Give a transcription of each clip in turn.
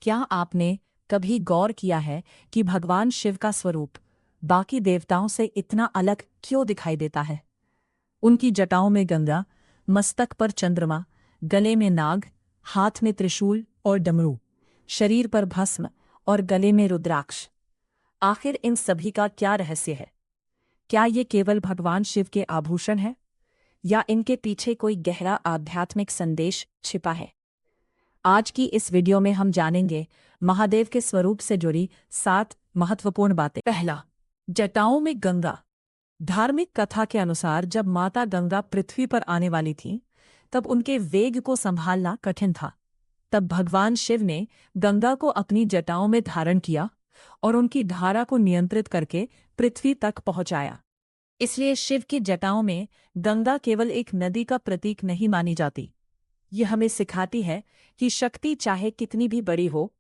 क्या आपने कभी गौर किया है कि भगवान शिव का स्वरूप बाकी देवताओं से इतना अलग क्यों दिखाई देता है? उनकी जटाओं में गंगा, मस्तक पर चंद्रमा, गले में नाग, हाथ में त्रिशूल और डमरू, शरीर पर भस्म और गले में रुद्राक्ष। आखिर इन सभी का क्या रहस्य है? क्या ये केवल भगवान शिव के आभूषण हैं, या इनके पीछे कोई गहरा आध्यात्मिक संदेश छिपा है? आज की इस वीडियो में हम जानेंगे महादेव के स्वरूप से जुड़ी 7 महत्वपूर्ण बातें। पहला, जटाओं में गंगा। धार्मिक कथा के अनुसार जब माता गंगा पृथ्वी पर आने वाली थीं, तब उनके वेग को संभालना कठिन था। तब भगवान शिव ने गंगा को अपनी जटाओं में धारण किया और उनकी धारा को नियंत्रित करके पृथ्वी तक पहुंचाया। इसलिए शिव की जटाओं में गंगा केवल एक नदी का प्रतीक नहीं मानी जाती। यह हमें सिखाती है कि शक्ति चाहे कितनी भी बड़ी हो,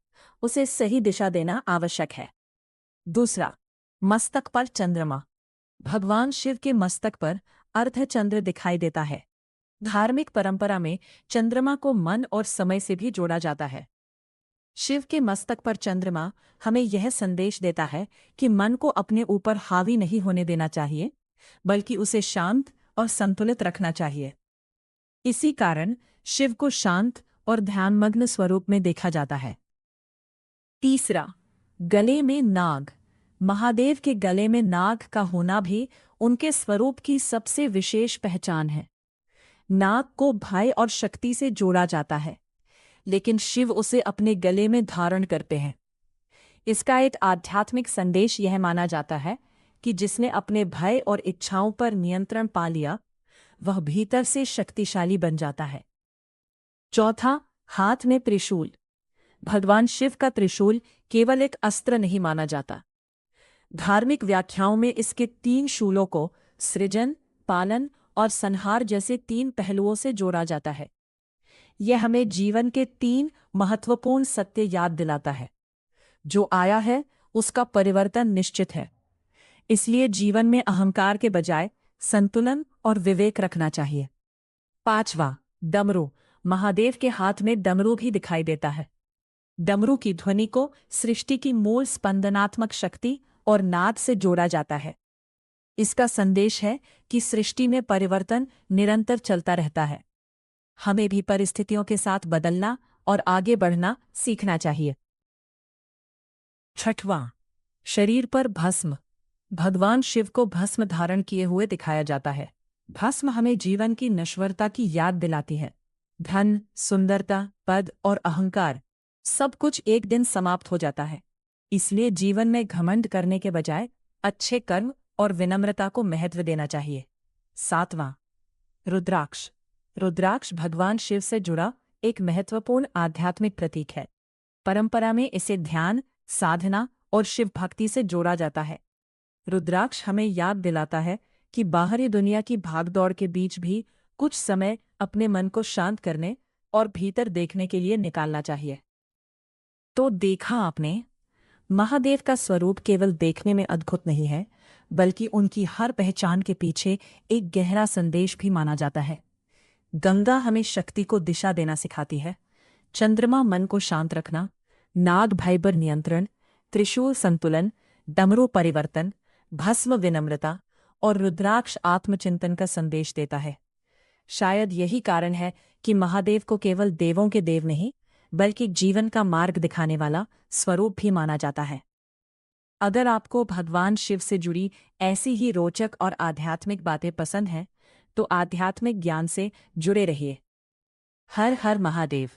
उसे सही दिशा देना आवश्यक है। दूसरा, मस्तक पर चंद्रमा। भगवान शिव के मस्तक पर अर्धचंद्र दिखाई देता है। धार्मिक परंपरा में चंद्रमा को मन और समय से भी जोड़ा जाता है। शिव के मस्तक पर चंद्रमा हमें यह संदेश देता है कि मन को अपने ऊपर हावी नहीं होने देना चाहिए, बल्कि उसे शांत और संतुलित रखना चाहिए। इसी कारण शिव को शांत और ध्यानमग्न स्वरूप में देखा जाता है। तीसरा, गले में नाग। महादेव के गले में नाग का होना भी उनके स्वरूप की सबसे विशेष पहचान है। नाग को भय और शक्ति से जोड़ा जाता है, लेकिन शिव उसे अपने गले में धारण करते हैं। इसका एक आध्यात्मिक संदेश यह माना जाता है कि जिसने अपने भय और इच्छाओं पर नियंत्रण पा लिया, वह भीतर से शक्तिशाली बन जाता है। चौथा, हाथ में त्रिशूल। भगवान शिव का त्रिशूल केवल एक अस्त्र नहीं माना जाता। धार्मिक व्याख्याओं में इसके 3 शूलों को सृजन, पालन और संहार जैसे 3 पहलुओं से जोड़ा जाता है। यह हमें जीवन के 3 महत्वपूर्ण सत्य याद दिलाता है। जो आया है उसका परिवर्तन निश्चित है। इसलिए जीवन में अहंकार के बजाय संतुलन और विवेक रखना चाहिए। पांचवा, डमरू। महादेव के हाथ में डमरू भी दिखाई देता है। डमरू की ध्वनि को सृष्टि की मूल स्पंदनात्मक शक्ति और नाद से जोड़ा जाता है। इसका संदेश है कि सृष्टि में परिवर्तन निरंतर चलता रहता है। हमें भी परिस्थितियों के साथ बदलना और आगे बढ़ना सीखना चाहिए। छठवां, शरीर पर भस्म। भगवान शिव को भस्म धारण किए हुए दिखाया जाता है। भस्म हमें जीवन की नश्वरता की याद दिलाती है। धन, सुंदरता, पद और अहंकार सब कुछ एक दिन समाप्त हो जाता है। इसलिए जीवन में घमंड करने के बजाय अच्छे कर्म और विनम्रता को महत्व देना चाहिए। सातवां, रुद्राक्ष। रुद्राक्ष भगवान शिव से जुड़ा एक महत्वपूर्ण आध्यात्मिक प्रतीक है। परंपरा में इसे ध्यान, साधना और शिव भक्ति से जोड़ा जाता है। रुद्राक्ष हमें याद दिलाता है कि बाहरी दुनिया की भागदौड़ के बीच भी कुछ समय अपने मन को शांत करने और भीतर देखने के लिए निकालना चाहिए। तो देखा आपने, महादेव का स्वरूप केवल देखने में अद्भुत नहीं है, बल्कि उनकी हर पहचान के पीछे एक गहरा संदेश भी माना जाता है। गंगा हमें शक्ति को दिशा देना सिखाती है, चंद्रमा मन को शांत रखना, नाग भय पर नियंत्रण, त्रिशूल संतुलन, डमरू परिवर्तन, भस्म विनम्रता और रुद्राक्ष आत्मचिंतन का संदेश देता है। शायद यही कारण है कि महादेव को केवल देवों के देव नहीं, बल्कि जीवन का मार्ग दिखाने वाला स्वरूप भी माना जाता है। अगर आपको भगवान शिव से जुड़ी ऐसी ही रोचक और आध्यात्मिक बातें पसंद हैं, तो आध्यात्मिक ज्ञान से जुड़े रहिए। हर हर महादेव।